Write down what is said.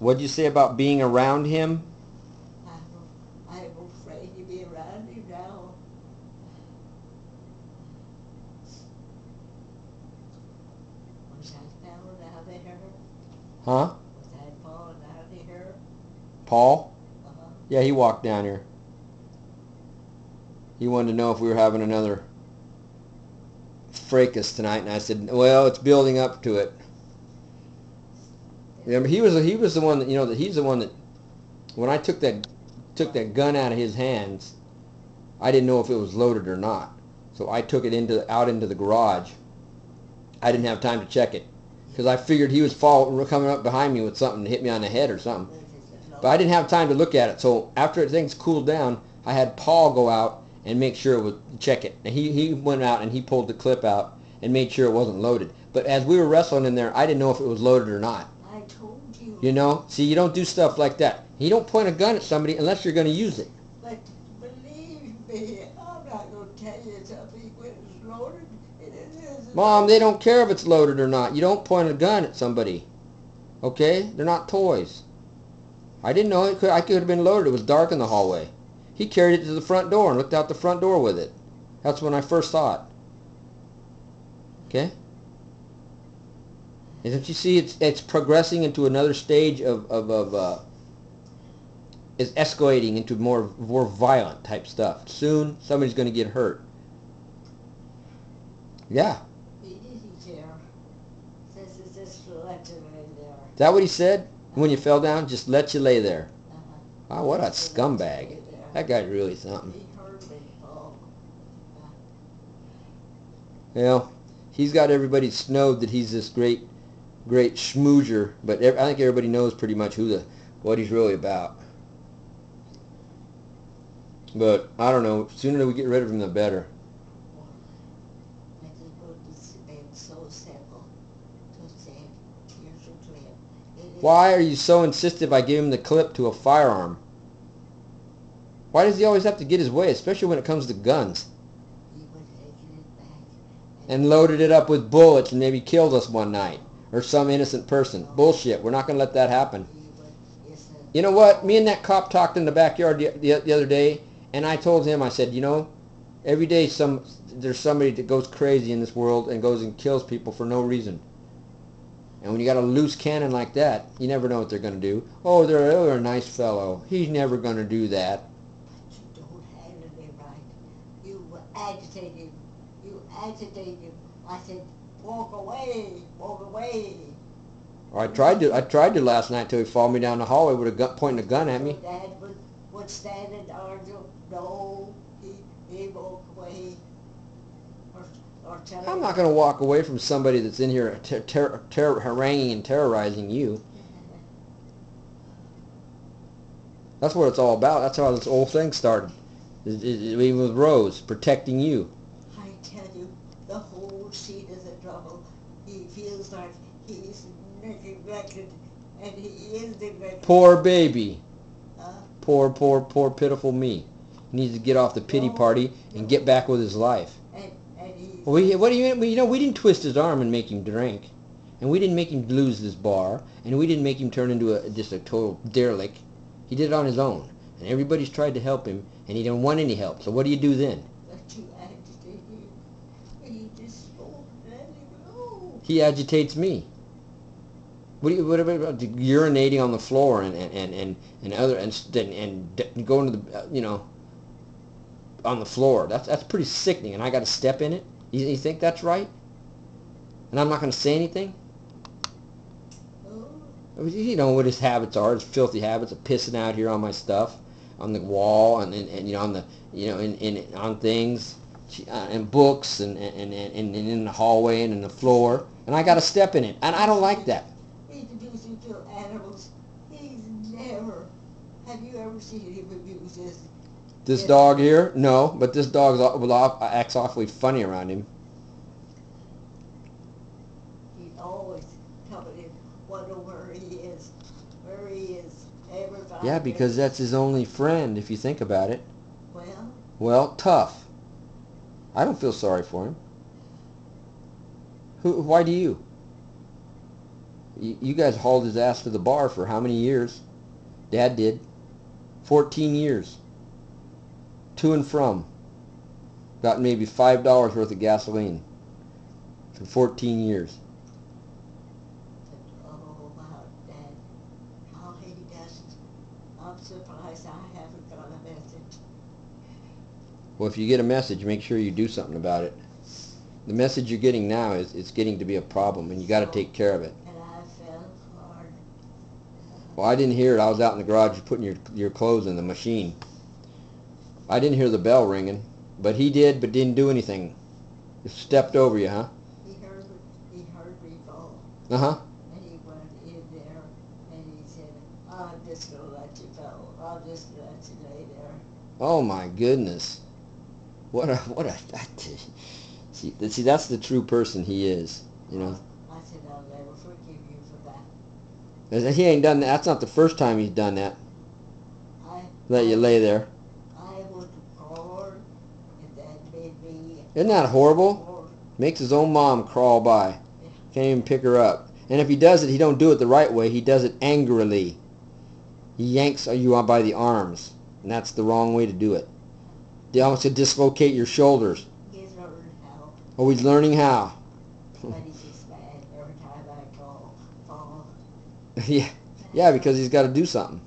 What'd you say about being around him? I'm afraid to be around him now. Was I falling out of here? Huh? Was I falling out of here? Paul? Uh-huh. Yeah, he walked down here. He wanted to know if we were having another fracas tonight, and I said, well, it's building up to it. Remember, he was the one that, you know, that he's the one that, when I took that gun out of his hands, I didn't know if it was loaded or not. So I took it out into the garage. I didn't have time to check it because I figured he was coming up behind me with something to hit me on the head or something. But I didn't have time to look at it. So after things cooled down, I had Paul go out and make sure it was, check it. And he went out and he pulled the clip out and made sure it wasn't loaded. But as we were wrestling in there, I didn't know if it was loaded or not. I told you. You know? See, you don't do stuff like that. You don't point a gun at somebody unless you're going to use it. But believe me, I'm not going to tell you something when it's loaded. It isn't. Mom, they don't care if it's loaded or not. You don't point a gun at somebody. Okay? They're not toys. I didn't know it. I could have been loaded. It was dark in the hallway. He carried it to the front door and looked out the front door with it. That's when I first saw it. Okay? And don't you see it's progressing into another stage of it's escalating into more violent type stuff. Soon somebody's going to get hurt. Yeah. He didn't care. Says it's just let you lay there. Is that what he said? When you fell down, just let you lay there. Uh-huh. Wow, what a scumbag. That guy's really something. He heard me fall. Well, he's got everybody snowed that he's this great schmoozer, but I think everybody knows pretty much what he's really about. But I don't know. Sooner we get rid of him, the better. I just go to bed so simple to say, here's a clip. Why are you so insistent I give him the clip to a firearm? Why does he always have to get his way, especially when it comes to guns? He was taking it back. And loaded it up with bullets and maybe killed us one night. Or some innocent person. Bullshit. We're not going to let that happen. You know what? Me and that cop talked in the backyard the other day, and I told him, I said, you know, every day there's somebody that goes crazy in this world and goes and kills people for no reason. And when you got a loose cannon like that, you never know what they're going to do. Oh, they're a nice fellow. He's never going to do that. But you don't handle it right. You agitate him. You agitate him. I said, walk away. Walk away. I tried to last night till he followed me down the hallway with a gun, pointing a gun at me. Dad would stand and argue. No, he walk away. Or tell I'm him. not going to walk away from somebody that's in here haranguing and terrorizing you. That's what it's all about. That's how this whole thing started. Even with Rose, protecting you. I tell you, the whole scene is a trouble. He feels like he's neglected, and he is neglected. Poor baby. Huh? Poor pitiful me. He needs to get off the pity party and get back with his life. And he's... What do you mean? You know, we didn't twist his arm and make him drink. And we didn't make him lose this bar. And we didn't make him turn into just a total derelict. He did it on his own. And everybody's tried to help him, and he didn't want any help. So what do you do then? But you agitate him. He just won't let him go. He agitates me. What about urinating on the floor and going to the on the floor? That's pretty sickening, and I got to step in it. You think that's right? And I'm not going to say anything. Oh. You know what his habits are, his filthy habits of pissing out here on my stuff, on the wall, and on the on things, and books, and in the hallway and in the floor, and I got to step in it, and I don't like that. He's abusing to animals. He's never. Have you ever seen him abuse this dog here? No, but this dog acts awfully funny around him. He's always coming in, wonder where he is. Where he is. Everybody. Yeah, because that's his only friend, if you think about it. Well, tough. I don't feel sorry for him. Why do you? You guys hauled his ass to the bar for how many years? Dad did. 14 years. To and from. Got maybe $5 worth of gasoline for 14 years. Oh, about that. How he doesn't. I'm surprised I haven't got a message. Well, if you get a message, make sure you do something about it. The message you're getting now is it's getting to be a problem, and you got to take care of it. And I fell hard. Well, I didn't hear it. I was out in the garage putting your clothes in the machine. I didn't hear the bell ringing, but he did, but didn't do anything. Just stepped over you, huh? He heard me fall. Uh-huh. And he went in there and he said, I'm just going to let you go. I'm just going to let you lay there. Oh my goodness. See, that's the true person he is, you know. I said, I'll never forgive you for that. He ain't done that. That's not the first time he's done that. Let you lay there. I was bored, and that made me... Isn't that horrible? Makes his own mom crawl by. Can't even pick her up. And if he does it, he don't do it the right way. He does it angrily. He yanks you on by the arms, and that's the wrong way to do it. They also dislocate your shoulders. He's learning how. Oh, he's learning how. But he's just mad every time I fall. Yeah, because he's got to do something.